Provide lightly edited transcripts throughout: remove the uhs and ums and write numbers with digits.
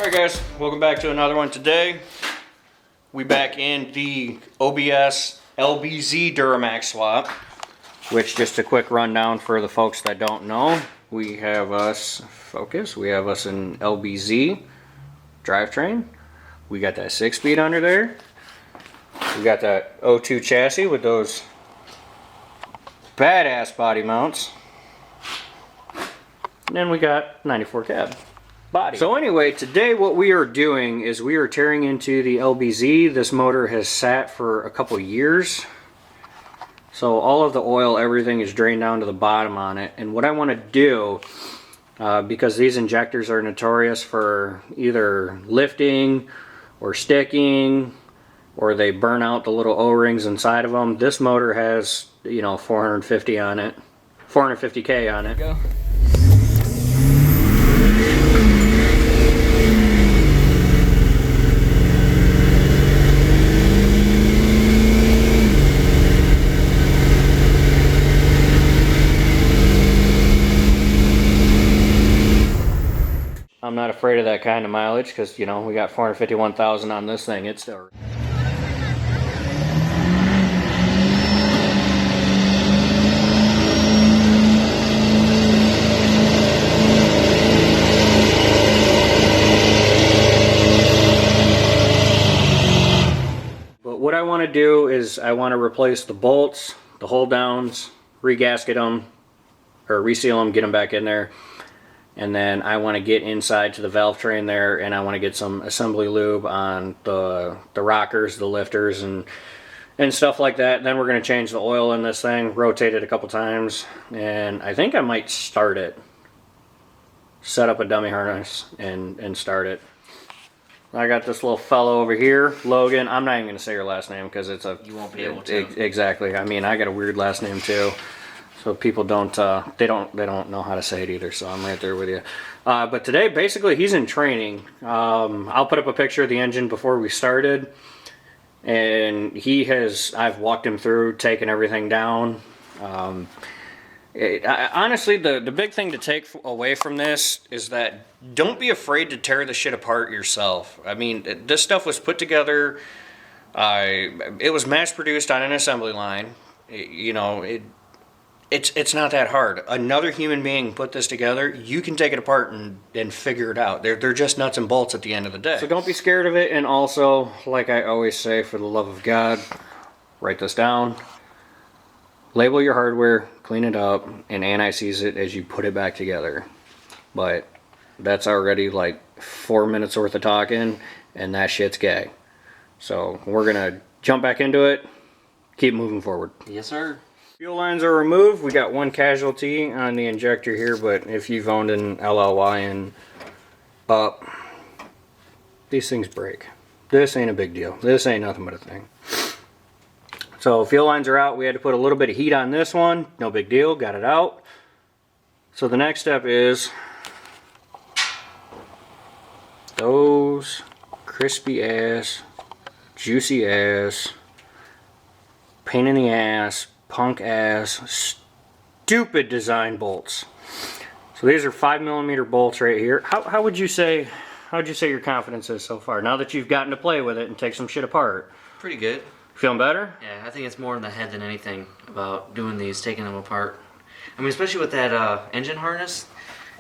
Alright guys, welcome back to another one. Today we back in the OBS LBZ Duramax swap, which, just a quick rundown for the folks that don't know, we have us in LBZ drivetrain. We got that 6-speed under there. We got that O2 chassis with those badass body mounts. And then we got 94 cab body. So anyway, today what we are doing is we are tearing into the LBZ. This motor has sat for a couple years. So all of the oil, everything is drained down to the bottom on it. And what I want to do, because these injectors are notorious for either lifting or sticking, or they burn out the little O-rings inside of them. This motor has, you know, 450 on it, 450K on it. Go. I'm not afraid of that kind of mileage because, you know, we got 451,000 on this thing. It's still... But what I want to do is I want to replace the bolts, the hold downs, re-gasket them, or reseal them, get them back in there. And then I want to get inside to the valve train there, and I want to get some assembly lube on the rockers, the lifters, and stuff like that. And then we're going to change the oil in this thing, rotate it a couple times, and I think I might start it. Set up a dummy harness and start it. I got this little fellow over here, Logan. I'm not even going to say your last name because it's a... You won't be able to. Exactly. I mean, I got a weird last name too. So people don't they don't know how to say it either, so I'm right there with you. But today, basically, he's in training. I'll put up a picture of the engine before we started, and I've walked him through, taken everything down. Honestly, the big thing to take away from this is that don't be afraid to tear the shit apart yourself. I mean, this stuff was put together, it was mass produced on an assembly line. You know, It's not that hard. Another human being put this together. You can take it apart and figure it out. They're just nuts and bolts at the end of the day. So don't be scared of it. And also, like I always say, for the love of God, write this down. Label your hardware, clean it up, and anti-seize it as you put it back together. But that's already like 4 minutes worth of talking, and that shit's gay. So we're gonna jump back into it. Keep moving forward. Yes, sir. Fuel lines are removed. We got one casualty on the injector here, but if you've owned an LLY and up, these things break. This ain't a big deal. This ain't nothing but a thing. So fuel lines are out. We had to put a little bit of heat on this one. No big deal. Got it out. So the next step is those crispy ass, juicy ass, pain in the ass, punk ass, stupid design bolts. So these are 5mm bolts right here. How would you say your confidence is so far now that you've gotten to play with it and take some shit apart? Pretty good. Feeling better? Yeah, I think it's more in the head than anything about doing these, taking them apart. I mean, especially with that engine harness,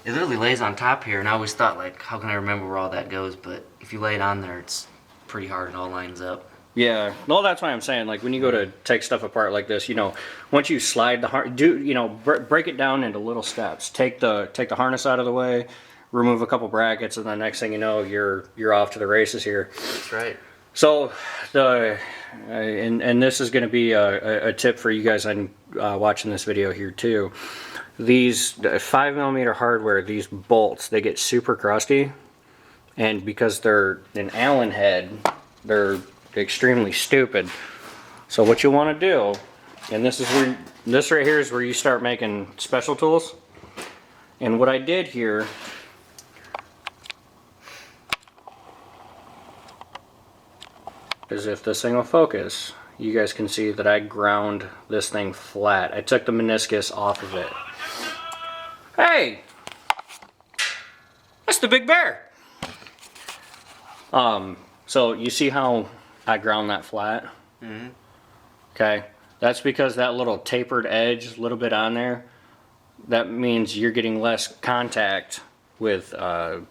it literally lays on top here, and I always thought, like, how can I remember where all that goes? But if you lay it on there, it's pretty hard. It all lines up. Yeah, well, that's why I'm saying, like, when you go to take stuff apart like this, you know, once you slide the break it down into little steps. Take the harness out of the way, remove a couple brackets, and the next thing you know, you're off to the races here. That's right. So and this is going to be a tip for you guys on watching this video here too. These 5mm hardware, these bolts, they get super crusty, and because they're an Allen head, they're extremely stupid. So what you want to do, and this right here is where you start making special tools. And what I did here, is if this thing will focus, you guys can see that I ground this thing flat. I took the meniscus off of it. Hey! That's the big bear! So you see how I ground that flat? Mm-hmm. Okay, that's because that little tapered edge, a little bit on there, that means you're getting less contact with the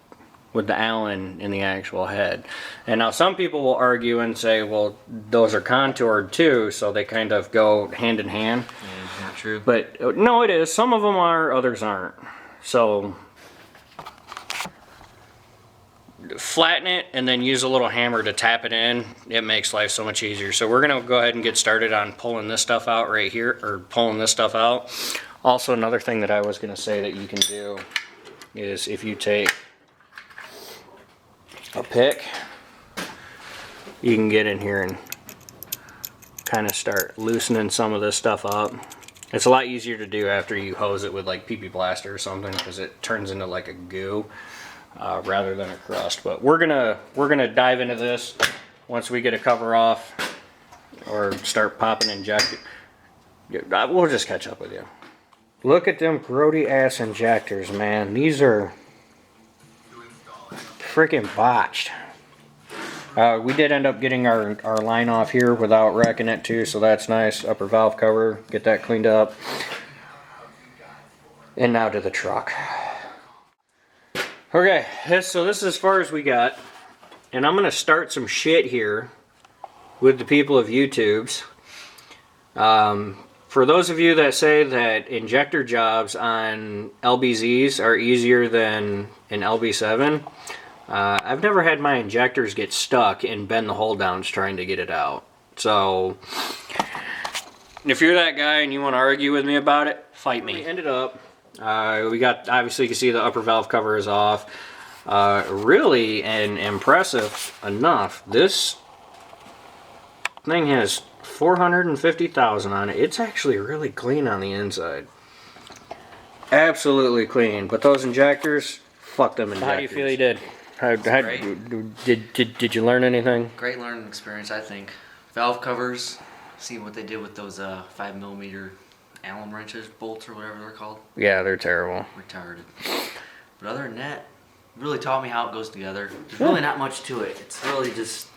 Allen in the actual head. And now some people will argue and say, well, those are contoured too, so they kind of go hand in hand. Yeah, not true. But no, it is. Some of them are, others aren't. So flatten it and then use a little hammer to tap it in. It makes life so much easier. So we're gonna go ahead and get started on pulling this stuff out right here, or pulling this stuff out. Also, another thing that I was gonna say that you can do is if you take a pick, you can get in here and kind of start loosening some of this stuff up. It's a lot easier to do after you hose it with like PP Blaster or something, because it turns into like a goo rather than a crust. But we're gonna dive into this once we get a cover off or start popping injectors. We'll just catch up with you. Look at them grody ass injectors, man. These are freaking botched. We did end up getting our line off here without wrecking it too, so that's nice. Upper valve cover, get that cleaned up. And now to the truck. Okay, so this is as far as we got. And I'm gonna start some shit here with the people of YouTube's. For those of you that say that injector jobs on LBZs are easier than an LB7, I've never had my injectors get stuck and bend the hold downs trying to get it out. So if you're that guy and you want to argue with me about it, fight me. We ended up, we got, obviously you can see the upper valve cover is off. Really, and impressive enough, this thing has 450,000 on it. It's actually really clean on the inside. Absolutely clean. But those injectors, fuck them injectors. How do you feel you did? Did you learn anything? Great learning experience, I think. Valve covers, see what they did with those 5mm Allen wrenches, bolts, or whatever they're called. Yeah, they're terrible. Retarded. But other than that, it really taught me how it goes together. There's really not much to it. It's really just,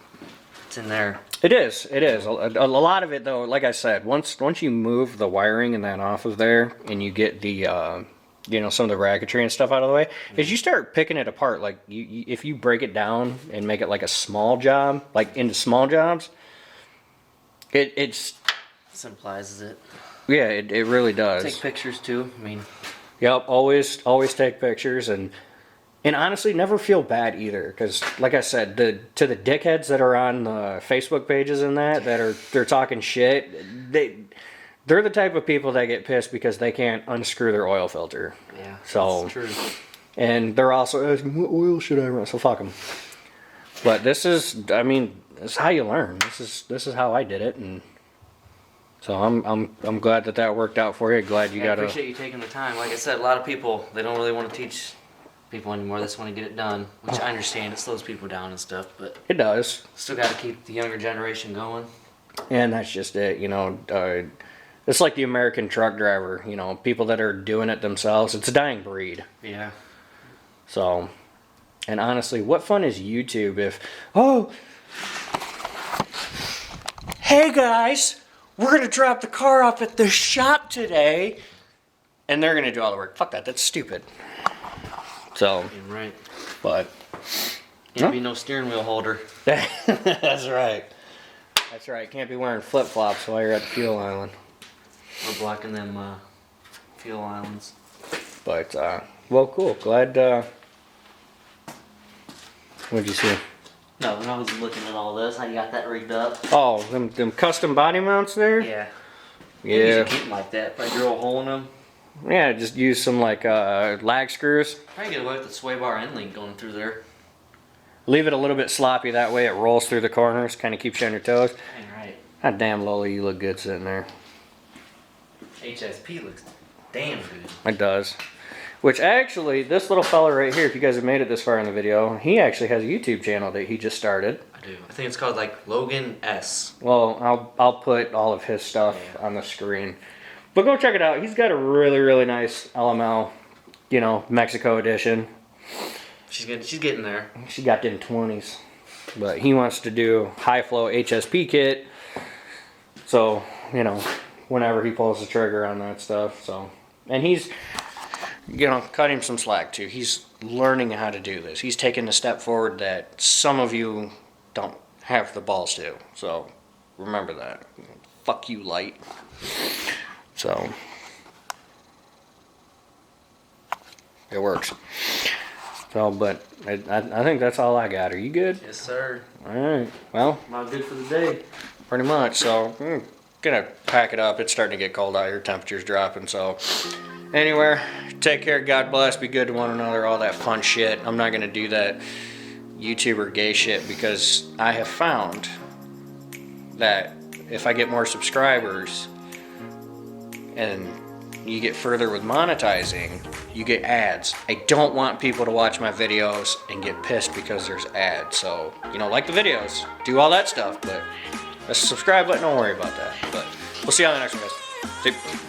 it's in there. It is. It is. A lot of it, though, like I said, once you move the wiring and that off of there, and you get the you know, some of the bracketry and stuff out of the way, is you start picking it apart. Like if you break it down and make it like a small job, like into small jobs, it's Simplifies it. Yeah, it really does. Take pictures too. I mean, yep, always take pictures, and honestly never feel bad either, because like I said, to the dickheads that are on the Facebook pages and they're talking shit, they're the type of people that get pissed because they can't unscrew their oil filter. Yeah, so that's true. And they're also asking, what oil should I run? So fuck them. But this is, I mean, this is how you learn. This is how I did it, and so I'm glad that worked out for you. Glad you got. I appreciate you taking the time. Like I said, a lot of people, they don't really want to teach people anymore. They just want to get it done, which I understand. It slows people down and stuff, but it does. Still got to keep the younger generation going. And that's just it, you know. It's like the American truck driver, you know, people that are doing it themselves. It's a dying breed. Yeah. So, and honestly, what fun is YouTube if, oh, hey guys, we're going to drop the car off at the shop today, and they're going to do all the work. Fuck that, that's stupid. So, You're right. But, Can't be no steering wheel holder. That's right. That's right, can't be wearing flip-flops while you're at the fuel island. Or blocking them fuel islands. But, well, cool. Glad, what'd you see? No, when I was looking at all this, how you got that rigged up. Oh, them custom body mounts there? Yeah. Yeah. You should keep them like that. Probably drill a hole in them. Yeah, just use some, like, lag screws. Probably get away with the sway bar end link going through there. Leave it a little bit sloppy, that way it rolls through the corners, kind of keeps you on your toes. Dang right. God damn, Lola, you look good sitting there. HSP looks damn good. It does. Which actually, this little fella right here, if you guys have made it this far in the video, he actually has a YouTube channel that he just started. I do. I think it's called like Logan S. Well, I'll put all of his stuff on the screen. But go check it out. He's got a really, really nice LML, you know, Mexico edition. She's getting there. She got them 20s. but he wants to do high flow HSP kit. So, you know, whenever he pulls the trigger on that stuff. So, and he's, you know, cut him some slack too. He's learning how to do this. He's taking a step forward that some of you don't have the balls to. So remember that. Fuck you, Light. So it works. So, but I think that's all I got. Are you good? Yes, sir. All right. Well, I'm all good for the day. pretty much. So gonna pack it up. It's starting to get cold out here. Temperature's dropping. So anywhere, take care. God bless. Be good to one another. All that fun shit. I'm not gonna do that YouTuber gay shit because I have found that if I get more subscribers and you get further with monetizing, you get ads. I don't want people to watch my videos and get pissed because there's ads. So, you know, like the videos, do all that stuff, but the subscribe button, don't worry about that. But we'll see you on the next one, guys. See you.